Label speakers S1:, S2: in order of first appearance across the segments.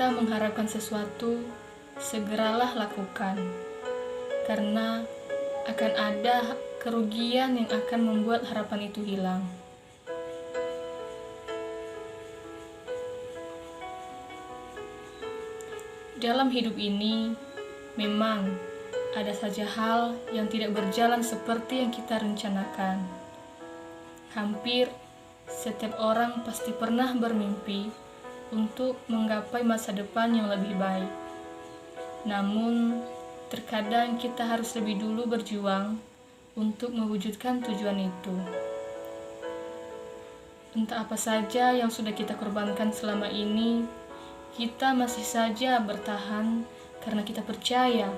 S1: kita mengharapkan sesuatu, segeralah lakukan, karena akan ada kerugian yang akan membuat harapan itu hilang. Dalam hidup ini, memang ada saja hal yang tidak berjalan seperti yang kita rencanakan. Hampir setiap orang pasti pernah bermimpi untuk menggapai masa depan yang lebih baik. Namun, terkadang kita harus lebih dulu berjuang untuk mewujudkan tujuan itu. Entah apa saja yang sudah kita korbankan selama ini, kita masih saja bertahan karena kita percaya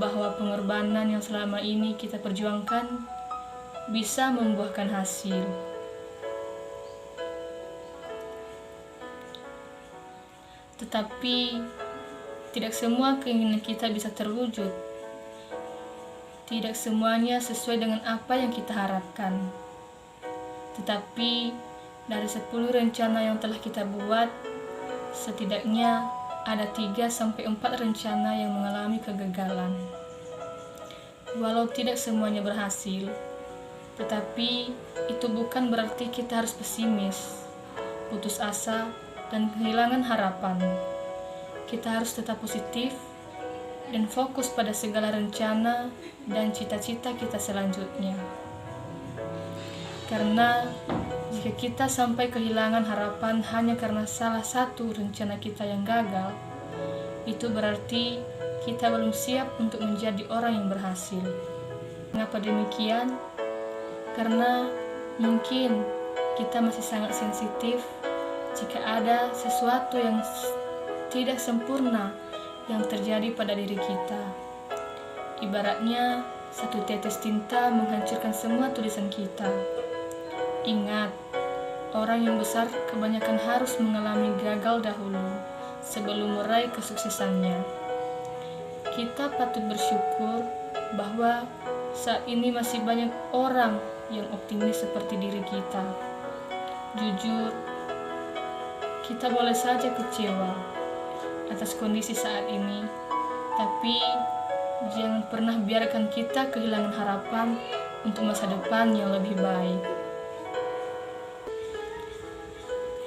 S1: bahwa pengorbanan yang selama ini kita perjuangkan bisa membuahkan hasil. Tetapi tidak semua keinginan kita bisa terwujud. Tidak semuanya sesuai dengan apa yang kita harapkan. Tetapi dari 10 rencana yang telah kita buat, setidaknya ada 3-4 rencana yang mengalami kegagalan. Walau tidak semuanya berhasil, tetapi itu bukan berarti kita harus pesimis, putus asa, dan kehilangan harapan. Kita harus tetap positif dan fokus pada segala rencana dan cita-cita kita selanjutnya. Karena jika kita sampai kehilangan harapan hanya karena salah satu rencana kita yang gagal, itu berarti kita belum siap untuk menjadi orang yang berhasil. Mengapa demikian? Karena mungkin kita masih sangat sensitif jika ada sesuatu yang tidak sempurna yang terjadi pada diri kita. Ibaratnya, satu tetes tinta menghancurkan semua tulisan kita. Ingat, orang yang besar kebanyakan harus mengalami gagal dahulu sebelum meraih kesuksesannya. Kita patut bersyukur bahwa saat ini masih banyak orang yang optimis seperti diri kita. Jujur, kita boleh saja kecewa atas kondisi saat ini, tapi jangan pernah biarkan kita kehilangan harapan untuk masa depan yang lebih baik.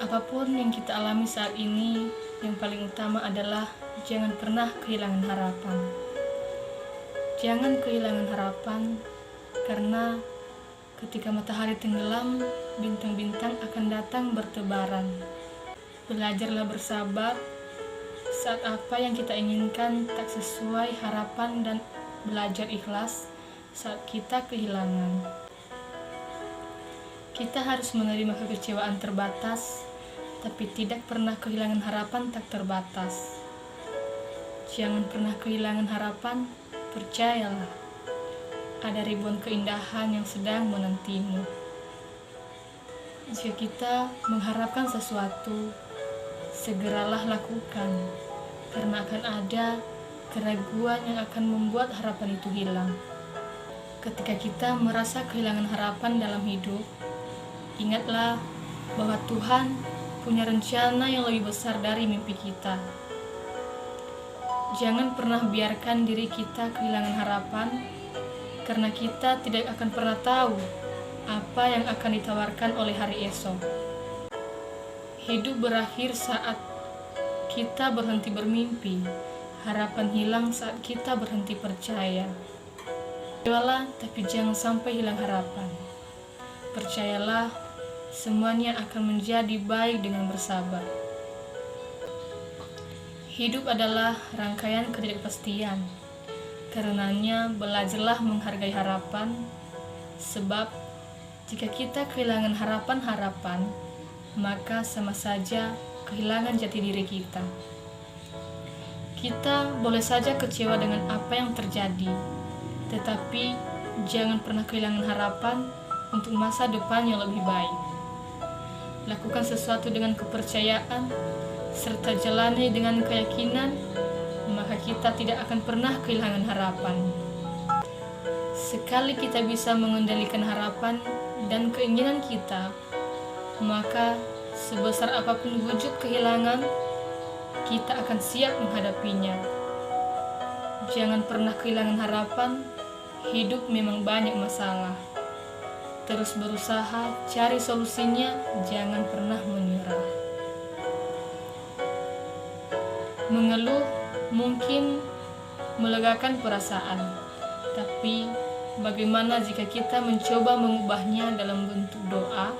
S1: Apapun yang kita alami saat ini, yang paling utama adalah jangan pernah kehilangan harapan. Jangan kehilangan harapan, karena ketika matahari tenggelam, bintang-bintang akan datang bertebaran. Belajarlah bersabar saat apa yang kita inginkan tak sesuai harapan, dan belajar ikhlas saat kita kehilangan. Kita harus menerima kekecewaan terbatas, tapi tidak pernah kehilangan harapan tak terbatas. Jangan pernah kehilangan harapan, percayalah, ada ribuan keindahan yang sedang menantimu. Jika kita mengharapkan sesuatu, segeralah lakukan, karena akan ada keraguan yang akan membuat harapan itu hilang. Ketika kita merasa kehilangan harapan dalam hidup, ingatlah bahwa Tuhan punya rencana yang lebih besar dari mimpi kita. Jangan pernah biarkan diri kita kehilangan harapan, karena kita tidak akan pernah tahu apa yang akan ditawarkan oleh hari esok. Hidup berakhir saat kita berhenti bermimpi. Harapan hilang saat kita berhenti percaya. Jualah, tapi jangan sampai hilang harapan. Percayalah, semuanya akan menjadi baik dengan bersabar. Hidup adalah rangkaian ketidakpastian. Karenanya, belajarlah menghargai harapan, sebab jika kita kehilangan harapan-harapan, maka sama saja kehilangan jati diri kita. Kita boleh saja kecewa dengan apa yang terjadi, tetapi jangan pernah kehilangan harapan untuk masa depan yang lebih baik. Lakukan sesuatu dengan kepercayaan, serta jalani dengan keyakinan, maka kita tidak akan pernah kehilangan harapan. Sekali kita bisa mengendalikan harapan dan keinginan kita, maka sebesar apapun wujud kehilangan, kita akan siap menghadapinya. Jangan pernah kehilangan harapan, hidup memang banyak masalah. Terus berusaha cari solusinya, jangan pernah menyerah. Mengeluh mungkin melegakan perasaan, tapi bagaimana jika kita mencoba mengubahnya dalam bentuk doa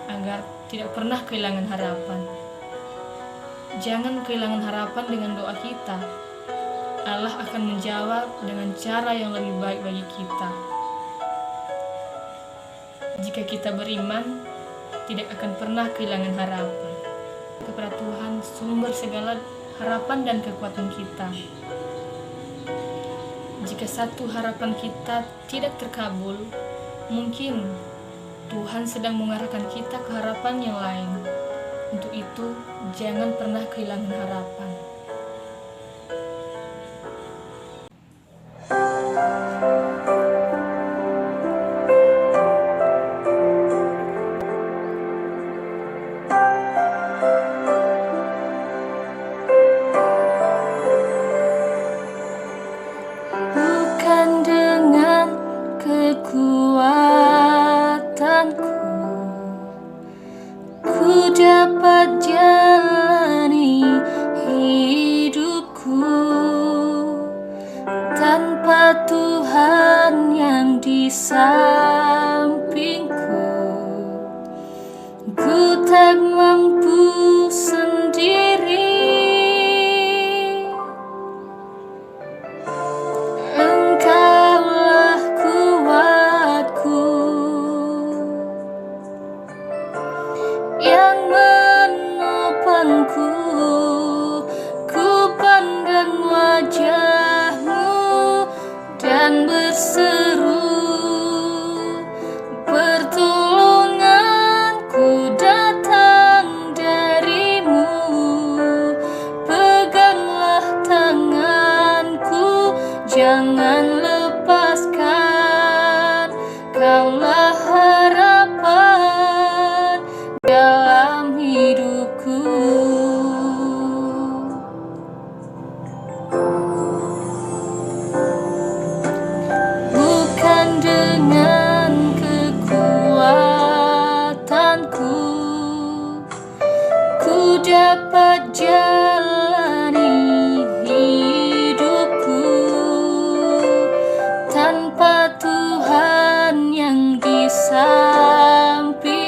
S1: agar tidak pernah kehilangan harapan? Jangan kehilangan harapan dengan doa kita. Allah akan menjawab dengan cara yang lebih baik bagi kita. Jika kita beriman, tidak akan pernah kehilangan harapan kepada Tuhan, sumber segala harapan dan kekuatan kita. Jika satu harapan kita tidak terkabul, mungkin Tuhan sedang mengarahkan kita ke harapan yang lain. Untuk itu, jangan pernah kehilangan harapan.
S2: Kekuatanku, ku dapat jalani hidupku tanpa Tuhan yang di sampingku. Ku tak mampu sendiri. Yang menopangku, ku pandang wajah-Mu dan berseru, pertolonganku datang dari-Mu. Peganglah tanganku, jangan lepaskan, Kaulah harapan dalam hidupku. Bukan dengan kekuatanku, ku dapat jalani hidupku tanpa Tuhan yang di sampingku.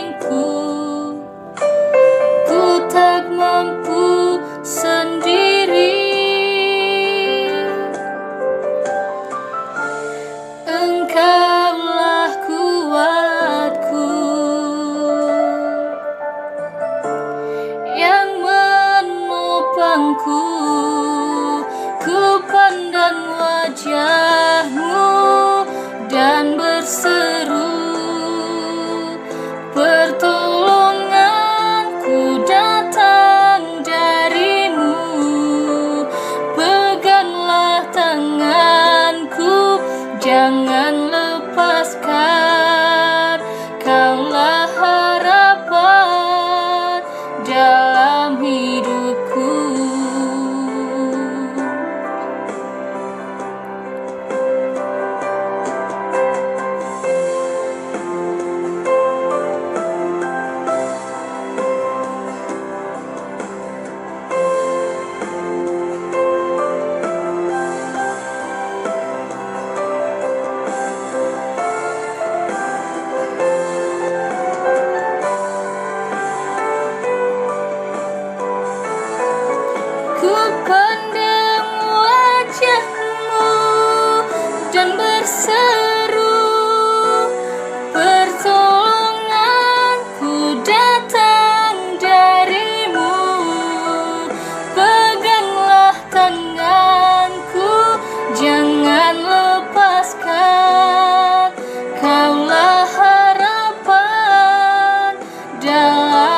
S2: Tak mampu sendiri. Engkaulah kuatku, yang menopangku. Ku pandang wajah-Mu dan berseru, pertolonganku datang dari-Mu. Peganglah tanganku, jangan lepaskan, Kaulah harapan dalam hidupku. Ku pandang wajah-Mu dan berseru, pertolonganku datang dari-Mu. Peganglah tanganku, jangan lepaskan, Kaulah harapan dalam